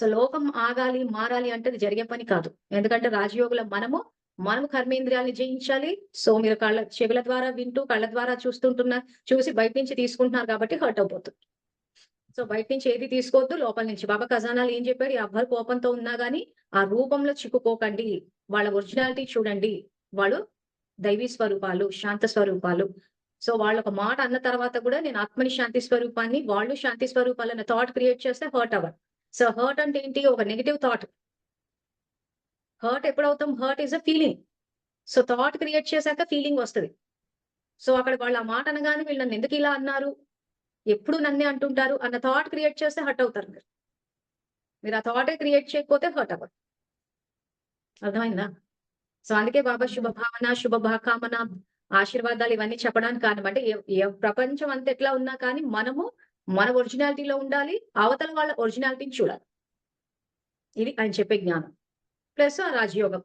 So లోకం ఆగాలి, మారాలి అంటే అది జరిగే పని కాదు. ఎందుకంటే రాజయోగులం మనము కర్మేంద్రియాల్ని జయించాలి. సో మీరు చెవుల ద్వారా వింటూ, కళ్ళ ద్వారా చూసి బయట నుంచి తీసుకుంటున్నారు కాబట్టి హర్ట్ అయిపోతుంది. సో బయట నుంచి ఏది తీసుకోవద్దు, లోపల నుంచి. బాబా ఖజానాలో ఏం చెప్పాడు? ఎవ్వరు కోపంతో ఉన్నా గాని ఆ రూపంలో చిక్కుకోకండి. వాళ్ళ ఒరిజినాలిటీ చూడండి. వాళ్ళు దైవీ స్వరూపాలు, శాంత స్వరూపాలు. సో వాళ్ళొక మాట అన్న తర్వాత కూడా నేను ఆత్మని శాంతి స్వరూపాన్ని, వాళ్ళు శాంతి స్వరూపాలు అన్న థాట్ క్రియేట్ చేస్తే హర్ట్ అవ్వరు. సో హర్ట్ అంటే ఏంటి? ఒక నెగెటివ్ థాట్. హర్ట్ ఎప్పుడవుతాం? Hurt is a feeling. So thought create చేశాక ఫీలింగ్ వస్తది. సో అక్కడ వాళ్ళు ఆ మాట అనగానే వీళ్ళు నన్నెందుకు ఇలా అన్నారు? ఎప్పుడు నన్నే అంటుంటారు అన్న థాట్ క్రియేట్ చేస్తే హర్ట్ అవుతారు మీరు. మీరు ఆ థాటే క్రియేట్ చేయకపోతే హర్ట్ అవ్వరు. అర్థమైందా? సో అందుకే బాబా శుభ భావన, కామన, ఆశీర్వాదాలు ఇవన్నీ చెప్పడానికి కారణం. అంటే ప్రపంచం అంతా ఎట్లా ఉన్నా కానీ మనము మన ఒరిజినాలిటీలో ఉండాలి. అవతల వాళ్ళ ఒరిజినాలిటీని చూడాలి. ఇది ఆయన చెప్పే జ్ఞానం. ప్లస్ ఆ రాజయోగం,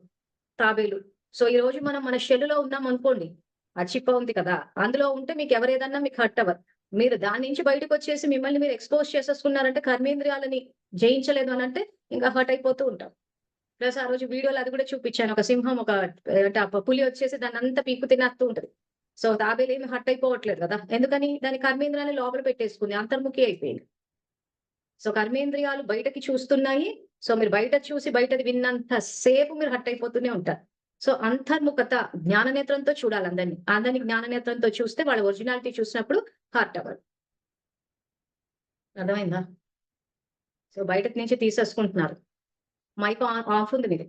తాబేలు. సో ఈరోజు మనం మన షెల్లులో ఉన్నామనుకోండి. ఆ చిప్ప ఉంది కదా! అందులో ఉంటే మీకెవరేదన్నా మీకు హర్ట్ అవ్వరు. మీరు దాని నుంచి బయటకొచ్చేసి మిమ్మల్ని మీరు ఎక్స్‌పోజ్ చేసేసుకున్నారంటే కర్మేంద్రియాలని జయించలేదు అనంటే ఇంకా హర్ట్ అయిపోతూ ఉంటాం. ప్లస్ ఆ రోజు వీడియోలో అది కూడా చూపిచ్చాను. ఒక సింహం అంటే ఆ పులి వచ్చేసి దాన్నంతా పీక్కు తినేస్తూ ఉంటది. సో తాబేలేమి హర్ట్ అయిపోవట్లేదు కదా! ఎందుకని? దాని కర్మేంద్రియాన్ని లోపల పెట్టేసుకుంది. అంతర్ముఖి అయిపోయింది. సో కర్మేంద్రియాలు బయటకి చూస్తున్నాయి. సో మీరు బయట చూసి బయటది విన్నంత సేపు మీరు హర్ట్ అయిపోతూనే ఉంటారు. సో అంతర్ముఖత జ్ఞాననేత్రంతో చూడాలి అందరిని. అందరిని జ్ఞాననేత్రంతో చూస్తే వాళ్ళ ఒరిజినాలిటీ చూసినప్పుడు హర్ట్ అవ్వరు. అర్థమైందా? సో బయటకి నుంచి తీసేసుకుంటున్నారు. మైక్ ఆఫ్ ఉంది మీది.